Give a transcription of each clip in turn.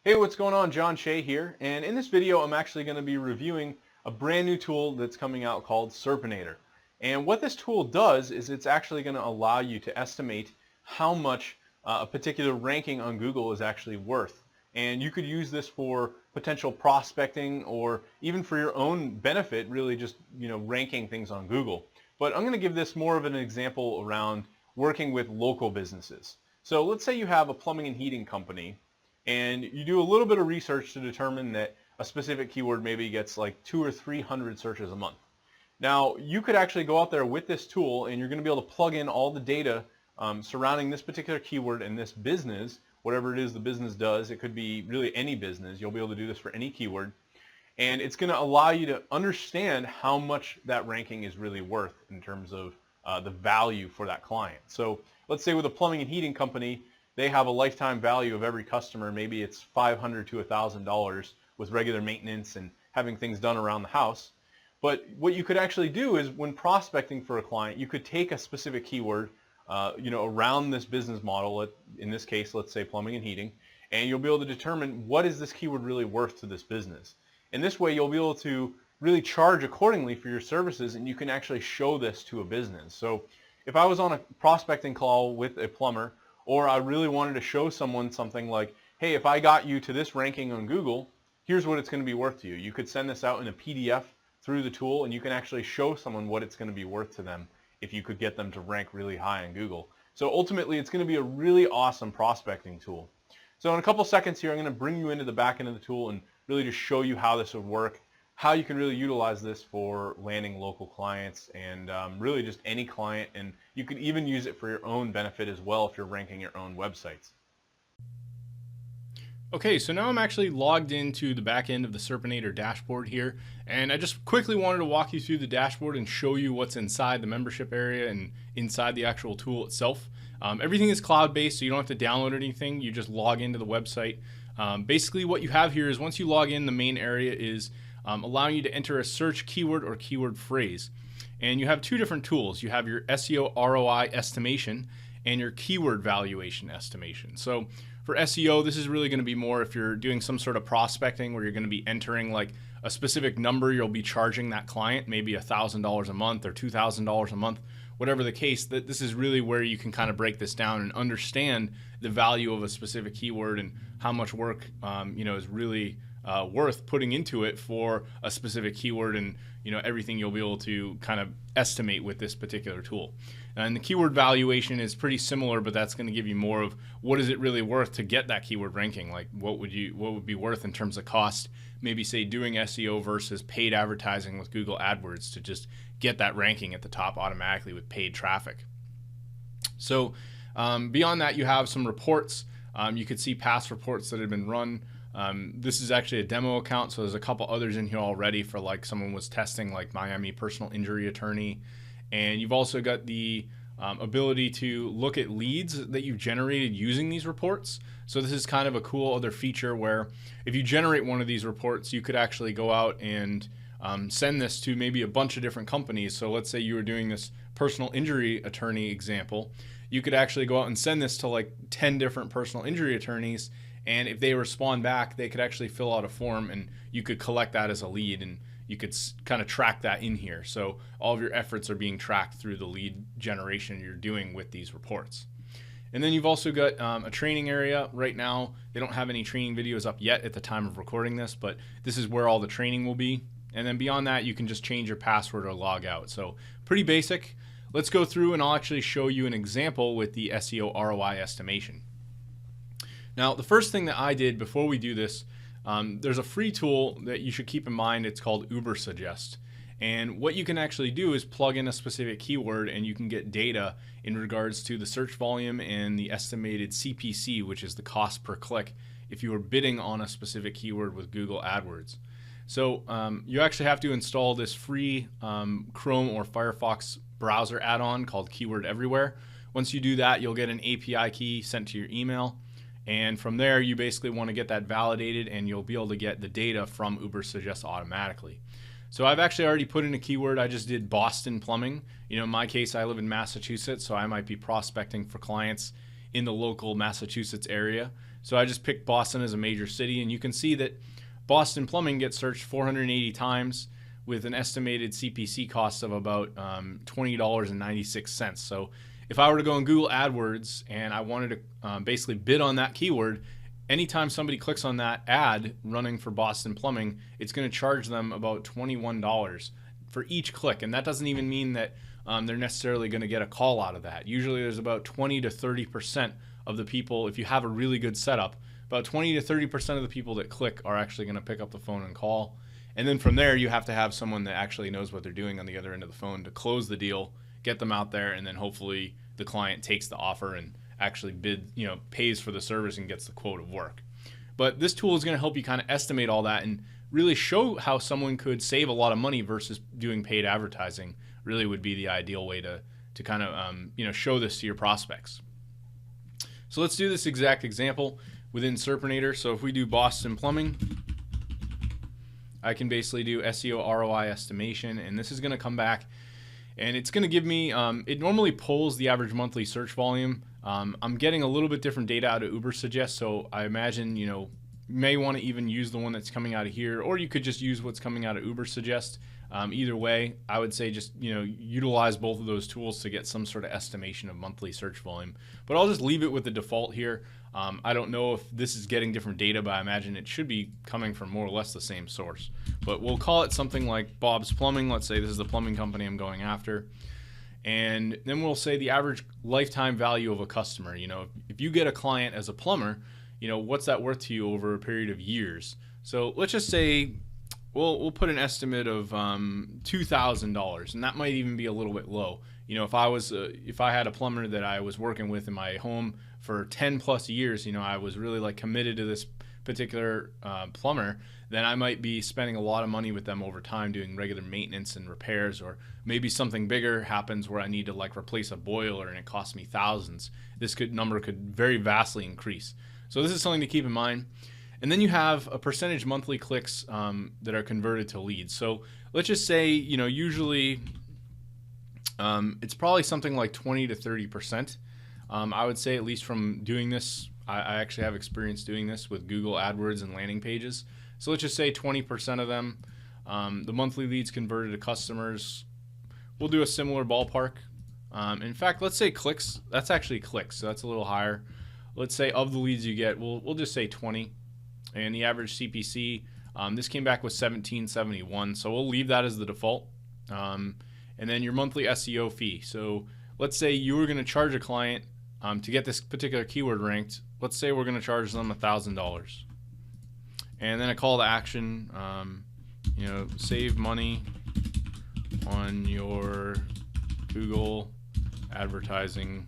Hey, what's going on? John Shea here, and in this video I'm actually going to be reviewing a brand new tool that's coming out called Serpinatr. And what this tool does is it's actually going to allow you to estimate how much a particular ranking on Google is actually worth. And you could use this for potential prospecting or even for your own benefit, really just ranking things on Google. But I'm going to give this more of an example around working with local businesses. So let's say you have a plumbing and heating company, and you do a little bit of research to determine that a specific keyword maybe gets like 200 or 300 searches a month. Now, you could actually go out there with this tool and you're going to be able to plug in all the data surrounding this particular keyword and this business, whatever it is the business does. It could be really any business. You'll be able to do this for any keyword. And it's going to allow you to understand how much that ranking is really worth in terms of the value for that client. So let's say with a plumbing and heating company, they have a lifetime value of every customer. Maybe it's $500 to $1,000 with regular maintenance and having things done around the house. But what you could actually do is when prospecting for a client, you could take a specific keyword around this business model, in this case, let's say plumbing and heating, and you'll be able to determine what is this keyword really worth to this business. And this way you'll be able to really charge accordingly for your services, and you can actually show this to a business. So if I was on a prospecting call with a plumber, or I really wanted to show someone something like, hey, if I got you to this ranking on Google, here's what it's going to be worth to you. You could send this out in a PDF through the tool, and you can actually show someone what it's going to be worth to them if you could get them to rank really high on Google. So ultimately, it's going to be a really awesome prospecting tool. So in a couple seconds here, I'm going to bring you into the back end of the tool and really just show you how this would work, how you can really utilize this for landing local clients and really just any client, and you could even use it for your own benefit as well if you're ranking your own websites. Okay, so now I'm actually logged into the back end of the Serpinatr dashboard here, and I just quickly wanted to walk you through the dashboard and show you what's inside the membership area and inside the actual tool itself. Everything is cloud-based, so you don't have to download anything. You just log into the website. Basically what you have here is once you log in, the main area is allowing you to enter a search keyword or keyword phrase. And you have two different tools. You have your SEO ROI estimation and your keyword valuation estimation. So for SEO, this is really going to be more if you're doing some sort of prospecting where you're going to be entering like a specific number you'll be charging that client, maybe $1,000 a month or $2,000 a month, whatever the case. That this is really where you can kind of break this down and understand the value of a specific keyword and how much work is really worth putting into it for a specific keyword, and everything you'll be able to kind of estimate with this particular tool. And the keyword valuation is pretty similar, but that's going to give you more of what is it really worth to get that keyword ranking. Like what would be worth in terms of cost, maybe say doing SEO versus paid advertising with Google Adwords to just get that ranking at the top automatically with paid traffic. So beyond that, you have some reports. You could see past reports that have been run. This is actually a demo account, so there's a couple others in here already for like someone was testing like Miami personal injury attorney. And you've also got the ability to look at leads that you've generated using these reports. So this is kind of a cool other feature where if you generate one of these reports, you could actually go out and send this to maybe a bunch of different companies. So let's say you were doing this personal injury attorney example. You could actually go out and send this to like 10 different personal injury attorneys, and if they respond back, they could actually fill out a form and you could collect that as a lead, and you could kind of track that in here. So all of your efforts are being tracked through the lead generation you're doing with these reports. And then you've also got a training area. Right now, they don't have any training videos up yet at the time of recording this, but this is where all the training will be. And then beyond that, you can just change your password or log out. So pretty basic. Let's go through and I'll actually show you an example with the SEO ROI estimation. Now, the first thing that I did before we do this, there's a free tool that you should keep in mind. It's called Ubersuggest. And what you can actually do is plug in a specific keyword and you can get data in regards to the search volume and the estimated CPC, which is the cost per click, if you were bidding on a specific keyword with Google AdWords. So you actually have to install this free Chrome or Firefox browser add-on called Keyword Everywhere. Once you do that, you'll get an API key sent to your email. And from there, you basically want to get that validated and you'll be able to get the data from Ubersuggest automatically. So I've actually already put in a keyword. I just did Boston Plumbing. In my case, I live in Massachusetts, so I might be prospecting for clients in the local Massachusetts area. So I just picked Boston as a major city, and you can see that Boston Plumbing gets searched 480 times with an estimated CPC cost of about $20.96. So if I were to go on Google Adwords and I wanted to basically bid on that keyword, anytime somebody clicks on that ad running for Boston Plumbing, it's going to charge them about $21 for each click. And that doesn't even mean that they're necessarily going to get a call out of that. Usually there's about 20 to 30% of the people, if you have a really good setup, about 20 to 30% of the people that click are actually going to pick up the phone and call. And then from there, you have to have someone that actually knows what they're doing on the other end of the phone to close the deal, get them out there, and then hopefully the client takes the offer and actually pays for the service and gets the quote of work. But this tool is going to help you kind of estimate all that and really show how someone could save a lot of money versus doing paid advertising. Really would be the ideal way to kind of show this to your prospects. So let's do this exact example within Serpinatr. So if we do Boston Plumbing, I can basically do SEO ROI estimation, and this is going to come back and it's going to give me, it normally pulls the average monthly search volume. I'm getting a little bit different data out of Ubersuggest, so I imagine, you may want to even use the one that's coming out of here, or you could just use what's coming out of Ubersuggest. Either way, I would say just, utilize both of those tools to get some sort of estimation of monthly search volume. But I'll just leave it with the default here. I don't know if this is getting different data, but I imagine it should be coming from more or less the same source. But we'll call it something like Bob's Plumbing. Let's say this is the plumbing company I'm going after. And then we'll say the average lifetime value of a customer. If you get a client as a plumber, what's that worth to you over a period of years? So let's just say we'll put an estimate of $2,000, and that might even be a little bit low. If I had a plumber that I was working with in my home for 10 plus years, I was really committed to this particular plumber, then I might be spending a lot of money with them over time doing regular maintenance and repairs, or maybe something bigger happens where I need to replace a boiler and it costs me thousands. This number could very vastly increase. So this is something to keep in mind. And then you have a percentage monthly clicks that are converted to leads. So let's just say, usually it's probably something like 20 to 30%. I would say, at least from doing this, I actually have experience doing this with Google AdWords and landing pages. So let's just say 20% of them, the monthly leads converted to customers. We'll do a similar ballpark. In fact, let's say clicks. That's actually clicks, so that's a little higher. Let's say of the leads you get, we'll just say 20. And the average CPC, this came back with $17.71, so we'll leave that as the default. And then your monthly SEO fee. So let's say you were going to charge a client to get this particular keyword ranked. Let's say we're going to charge them $1,000. And then a call to action, save money on your Google advertising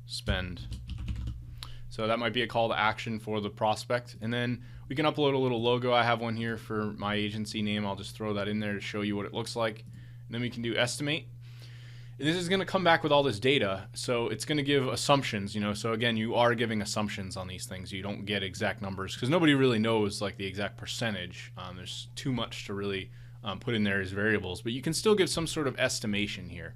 spend. So that might be a call to action for the prospect. And then we can upload a little logo. I have one here for my agency name. I'll just throw that in there to show you what it looks like. And then we can do estimate. And this is going to come back with all this data. So it's going to give assumptions, So again, you are giving assumptions on these things. You don't get exact numbers because nobody really knows the exact percentage. There's too much to really put in there as variables. But you can still give some sort of estimation here.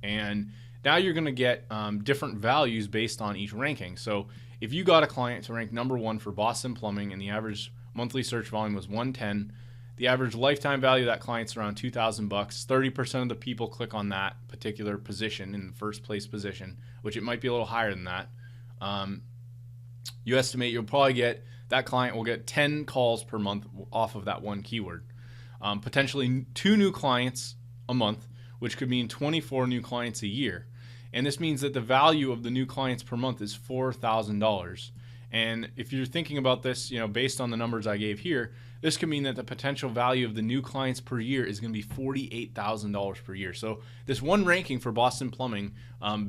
And now you're going to get different values based on each ranking. So if you got a client to rank number 1 for Boston Plumbing and the average monthly search volume was 110, the average lifetime value of that client's around $2,000. 30% of the people click on that particular position in the first place position, which it might be a little higher than that. You estimate you'll probably get, that client will get 10 calls per month off of that one keyword. Potentially 2 new clients a month, which could mean 24 new clients a year. And this means that the value of the new clients per month is $4,000. And if you're thinking about this, based on the numbers I gave here, this could mean that the potential value of the new clients per year is going to be $48,000 per year. So this one ranking for Boston Plumbing,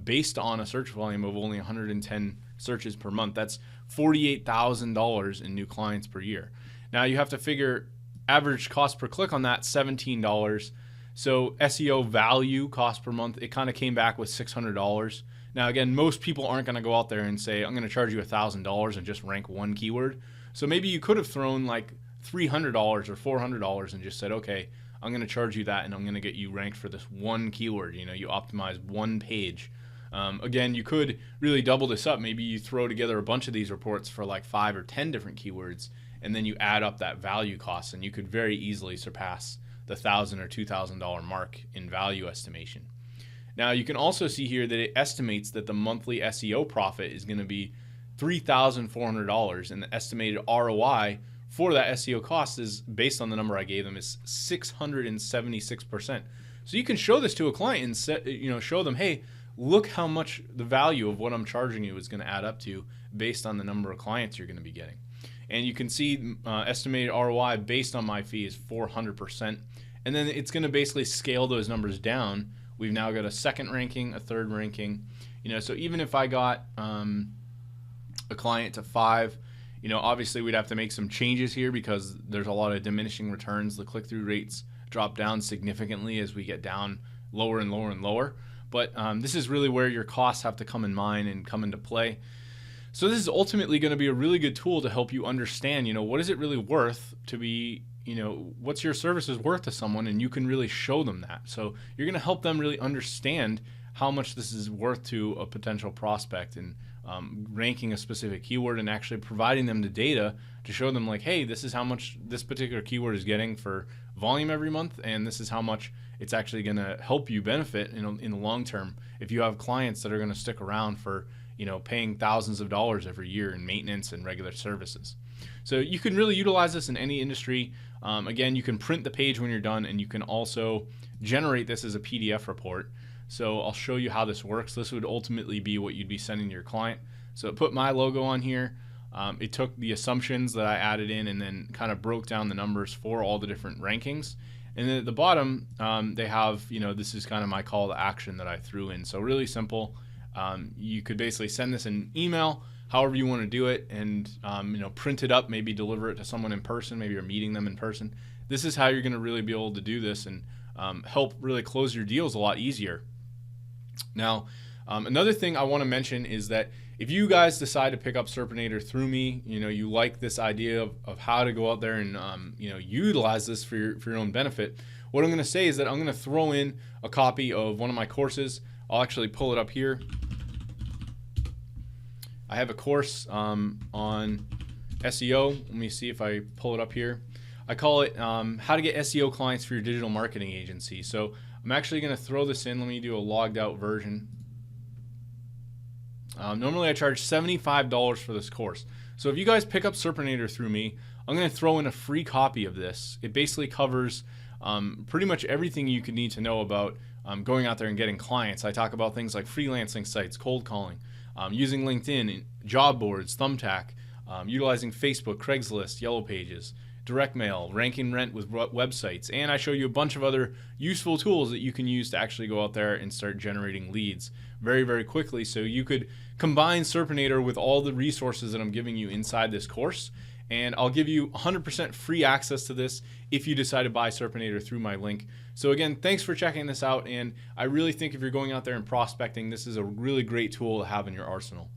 based on a search volume of only 110 searches per month, that's $48,000 in new clients per year. Now you have to figure average cost per click on that, $17. So SEO value cost per month, it kind of came back with $600. Now again, most people aren't going to go out there and say, I'm going to charge you $1,000 and just rank one keyword. So maybe you could have thrown $300 or $400 and just said, okay, I'm going to charge you that and I'm going to get you ranked for this one keyword. You optimize one page. Again, you could really double this up. Maybe you throw together a bunch of these reports for like 5 or 10 different keywords, and then you add up that value cost, and you could very easily surpass the $1,000 or $2,000 mark in value estimation. Now, you can also see here that it estimates that the monthly SEO profit is going to be $3,400, and the estimated ROI for that SEO cost is, based on the number I gave them, is 676%. So you can show this to a client and show them, hey, look how much the value of what I'm charging you is going to add up to based on the number of clients you're going to be getting. And you can see estimated ROI based on my fee is 400%. And then it's going to basically scale those numbers down. We've now got a second ranking, a third ranking. So even if I got a client to 5, obviously we'd have to make some changes here because there's a lot of diminishing returns. The click-through rates drop down significantly as we get down lower and lower and lower. But this is really where your costs have to come in mind and come into play. So this is ultimately going to be a really good tool to help you understand, what is it really worth to be, what's your services worth to someone, and you can really show them that. So you're going to help them really understand how much this is worth to a potential prospect, and ranking a specific keyword and actually providing them the data to show them like, hey, this is how much this particular keyword is getting for volume every month, and this is how much it's actually going to help you benefit in the long term if you have clients that are going to stick around for paying thousands of dollars every year in maintenance and regular services. So you can really utilize this in any industry. Again, you can print the page when you're done, and you can also generate this as a PDF report. So I'll show you how this works. This would ultimately be what you'd be sending to your client. So it put my logo on here. It took the assumptions that I added in and then kind of broke down the numbers for all the different rankings. And then at the bottom, they have, this is kind of my call to action that I threw in. So really simple. You could basically send this in email, however you want to do it, and print it up, maybe deliver it to someone in person. Maybe you're meeting them in person. This is how you're going to really be able to do this and help really close your deals a lot easier. Now, another thing I want to mention is that if you guys decide to pick up Serpinatr through me, you like this idea of how to go out there and utilize this for your own benefit, what I'm going to say is that I'm going to throw in a copy of one of my courses. I'll actually pull it up here. I have a course on SEO. Let me see if I pull it up here. I call it How to Get SEO Clients for Your Digital Marketing Agency. So I'm actually going to throw this in. Let me do a logged out version. Normally I charge $75 for this course. So if you guys pick up Serpinatr through me, I'm going to throw in a free copy of this. It basically covers pretty much everything you could need to know about going out there and getting clients. I talk about things like freelancing sites, cold calling, using LinkedIn, job boards, Thumbtack, utilizing Facebook, Craigslist, Yellow Pages, direct mail, ranking rent with websites, and I show you a bunch of other useful tools that you can use to actually go out there and start generating leads very, very quickly. So you could combine Serpinatr with all the resources that I'm giving you inside this course, and I'll give you 100% free access to this if you decide to buy Serpinatr through my link. So again, thanks for checking this out, and I really think if you're going out there and prospecting, this is a really great tool to have in your arsenal.